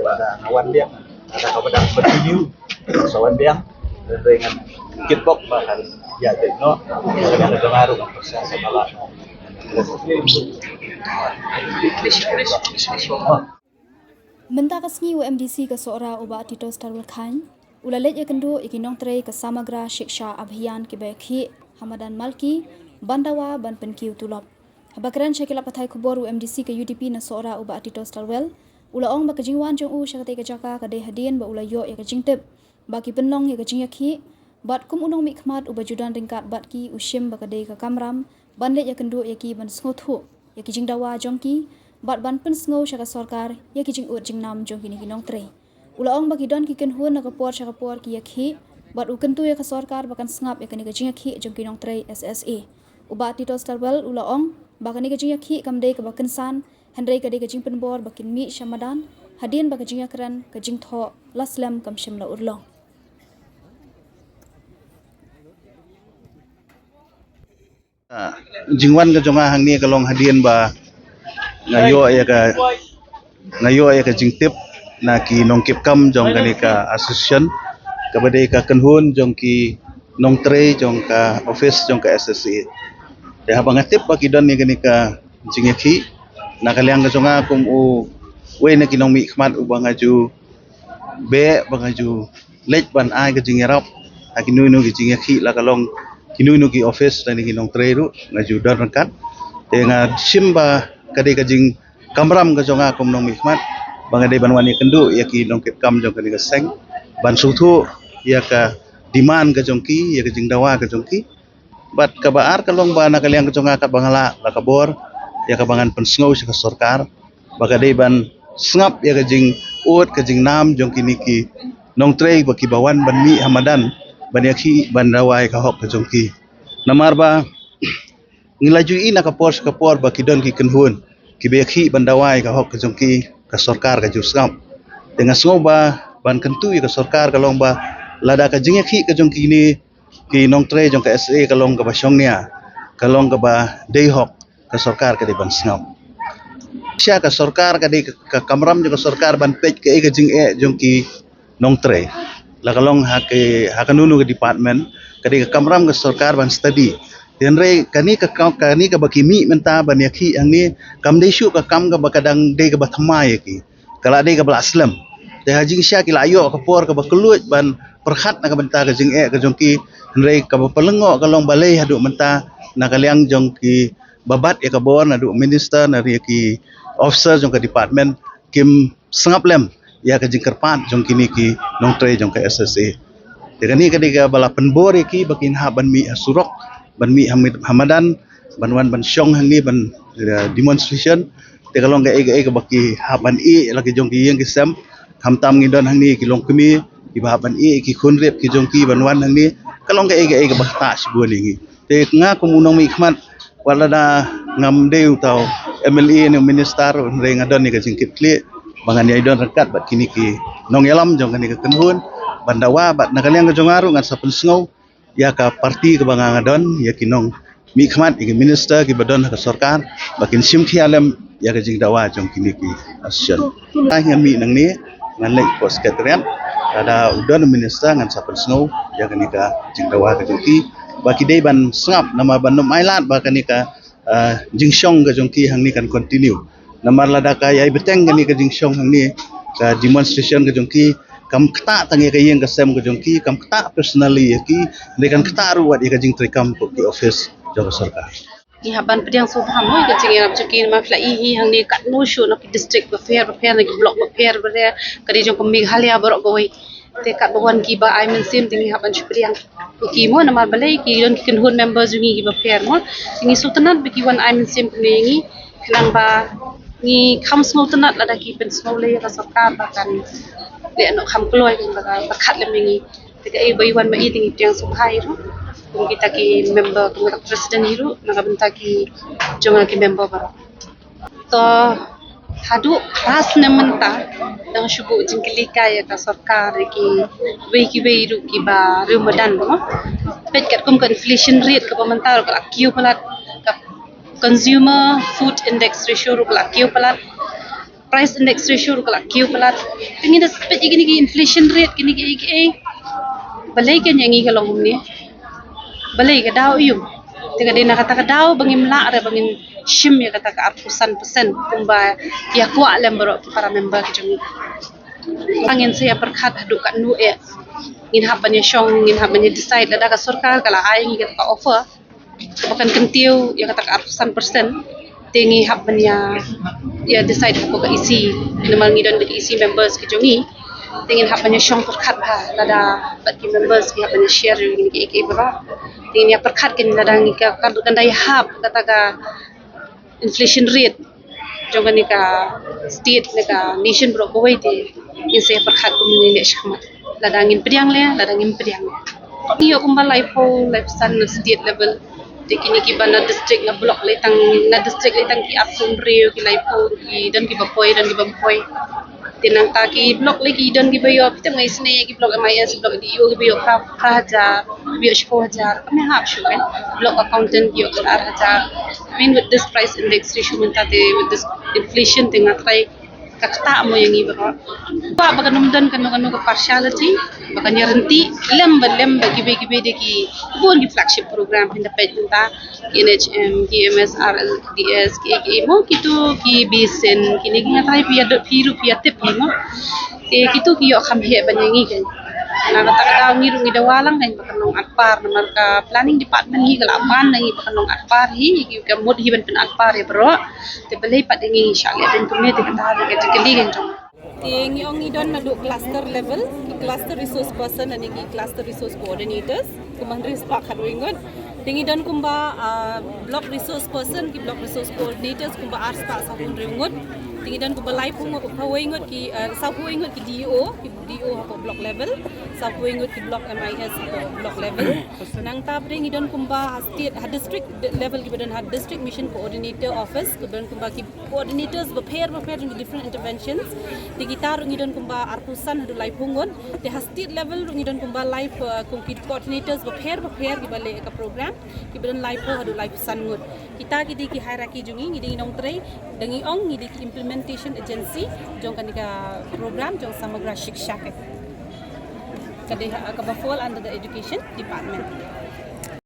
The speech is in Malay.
ada kawan dia, ada kawan bervideo, kawan dia dengan kitbox bahkan ya tengok yang ada ngaruh proses malah. Menta kasngi UMDC ke seorang ubat Tito Starwal Khan, ulalet ya kendo ikinong tray ke samagra shiksha abhiyan ke baikhi Hamadan Malki, Bandawa ban penkiu tulop. Habakaran syakila pathai kubor UMDC ke UDP na seorang ubat Tito Starwal, ulaong bakajingwan jong u syakate ke jaka kadai hadin ba ulayo ya kajingtip, baki penlong ya kajingyakhi, bat kum unong mikmat ubajudan ringkat bat ki ushim bakadai ke kamram, banlet ya kendo ya ki ban snothu, ya kijingdawa jongki, bat ban pen sngo syaka sorkar ya kijing ut jingnam jong kini kinong tre ulaong bagi don kiken hun na kapor syaka por ki yakhi bat ukentu ya ka sorkar bakan sngap ya kini kijing yakhi jong kinong tre SSA ubat Tito Starwal ulaong bakani kijing yakhi kamdei ka bakan san hendrei kadai kijing penbor bakin mi syamadan hadin bakajing yakran kijing tho laslam kamshim la urlong Jingwan ka jonga hangni kalong hadien ba ngayo ya ka jingtip na ki nongkip kam jong kani ka association kabade ka kanhun jong ki nong tre jong ka office jong ka SSA de habang atip ba ki don ni kani ka jingeki na kaliang ka jonga kum u we na ki nong mi khmat u bangaju be bangaju lej ban ai ka jingerap akinu nu ki jingeki la kalong kinu nu ki office dan ki nong tre ru ngaju don rangkat de nga simba kadai kajing kamram ka jonga kum nong mikmat bangadai banwani kendu ya ki nong kit kam jong kani ka seng ban suthu ya ka demand ka jongki ya ka jingdawa ka jongki bat ka baar kalong ba na kaliang ka jonga ka bangala la kabor ya ka bangan pensngau sa ka sarkar bagadai ban sngap ya ka jing ut ka jing nam jong kini ki nong trei ba ki bawan ban mi hamadan ban yakhi ban rawai ka hok ka jongki namar ba ngilajui na kapor ba kidon ki kenhun ki bekhi bandawai ka hok jongki ka sarkar ka jusam dengan ngoba ban kentu ka sarkar kalong ba lada ka jingekhi ka jongki ni ki nong tre jong ka SA kalong ka basyong nia kalong ka ba dei hok ka sarkar ka di ban sngam sia ka sarkar ka di ka kamram jong ka sarkar ban pej ka jing jongki nong tre la kalong ha kanunu ka department ka di ka kamram ka sarkar ban study Denre kani ka bakimi menta banyaki ang ni kam desu ka kam ka bakadang de ka bathamai ki kala de ka balaslam de hajing sya ki layo ka por ka bakelut ban perhat na ka benta ka jing ka jongki denre ka bapelengo kalong balai hadu menta na kaliang jongki babat ya ka bor na du minister na ri ki officer jong ka department kim sangap lem ya ka jing kerpat jongki ni ki nong tre jong ka SSA de kani ka de ka bala penbor ki bakin ha ban mi surok ban mi Hamadan banwan ban syong hang ni ban demonstration te kalong ga ega baki haban lagi jong ki yang kisam hamtam ngidon hang ni kilong kemi ki haban ki khunrep ki jong ki banwan hang ni kalong ga ega bakta sibun ni te nga kumunong mi khmat wala da ngam deu tau MLA ni minister re ngadon ni ka jingkit kli bangan ya idon rekat bat kini ki nong yalam jong kani ka kenhun bandawa bat nakaliang ka jong aru ngan sa pensngau ya ka parti ke bangangadon ya kinong mi khmat ki minister ki badon ka sarkar bakin sim khialem ya ka jingdawa jong kini ki action ta mi nang ni ngan lek pos sekretariat ada udon minister ngan sapen snow ya kani ka jingdawa ka jongki baki dei ban sngap nama ban nom ailat ba kani ka jingsyong ka jongki hang ni kan continue namar lada ka yai beteng kani ka jingsyong hang ni ka demonstration ka jongki kam kata tangi ka yang kasem ko jongki kam kata personally ki dekan kata ruat ka jing trekam ko ki office jong sarkar ni haban pediang subhan noi ka jing yarap chaki ma fla hi hang ni kat no shu no district ba fair lagi block ba fair bare kadi jong ko Meghalaya borok goi te kat bawan ki ba ai men sim tingi haban pediang ki mo na ma balai ki don ki kenhun members jungi ki ba fair mo tingi sultanat bi ki wan ai men sim ni klang ba ni kham sultanat lada ki pen smole ka sarkar ba kan de no kham kloy kan ba khat le mingi te ai bai wan ma i tingi tiang subhai ru kung kita ki member kung president hiru nagabenta ki jonga ki member bara to hadu ras nementa dang shubu jingkilika ya ka sarkar ki ru ki ba Ramadan mo pet kat kum ka inflation rate ka pamantar ka akyu pala ka consumer food index ratio ru kala kiu palat price index ratio ru kala kiu palat tingi da spet gini ki inflation rate gini ki balai kan yang ngi kalong ni balai ka daw yung tiga dina kata ka daw bangim la re bangim shim ya kata ka arpusan persen kumba ya kwa lem baro para member ki jung angin saya perkhat hadu kat nu ngin hapanya syong ngin hapanya decide lada ka sarkar kala ai ngi ka offer bukan kentiu ya kata ka arpusan persen tingi hapanya ya decide ko ka isi namal ngidon ka isi members ki jungi tingin hapanya syong perkhat ha lada bat ki members ki hapanya share ngin ki baro tingin ya perkhat kin lada ngi ka kandai hap kata ka inflation rate jong ni ka state ni ka nation bro ko wai te in se perkhat ko ni le shama ladangin pediang le iyo kumba life san na state level de kini ki bana district na block le tang ki apsun rio ki life ki dan ki bapoy tinang ta ki block le ki dan ki bayo pita ngai sne ki block MIS block di yo ki bayo hajar bayo 1000 kami hap shu kan block accountant ki yo 4000 I mean with this price index ratio mentate with this inflation tengah try kakta mo yang iba ba baka numdan kanu ka partiality baka nyarenti lemba gibe de ki bon ki flagship program independent ta NHM GMS RLDS ki mo kitu ki bisen kini ngatai pia tip mo kitu ki yo kham he banyangi kan na kata daw ngiru ngi dawalang kan baka nong atpar na marka planning department hi kala man ngi baka nong atpar hi ki ka mod hi ban atpar ya bro te belai pat ngi syale den tumne te kata ke keli kan jong Ting yung idon na do cluster level, cluster resource person and cluster resource coordinators, kumandri spa kadwingon. Ting idon kumba block resource person, ki block resource coordinators kumba arspa sa hundringon. Ting idon kumba live pawingot ki sa pawingot ki DO hapo block level, sa pawingot ki block MIS block level. Nang tabring idon kumba state district level ki badan district mission coordinator office, badan kumba ki coordinators prepare in different interventions. Gitar ngidon kumba artusan hadu live hungon te state level ngidon kumba live kungkit coordinators prepare ki bale ka program ki badan live hadu live sangut kita ki hierarchy jungi ngidi nong tray dangi ong ngidi implementation agency jong kanika program jong samagra shiksha ke kade ka fall under the education department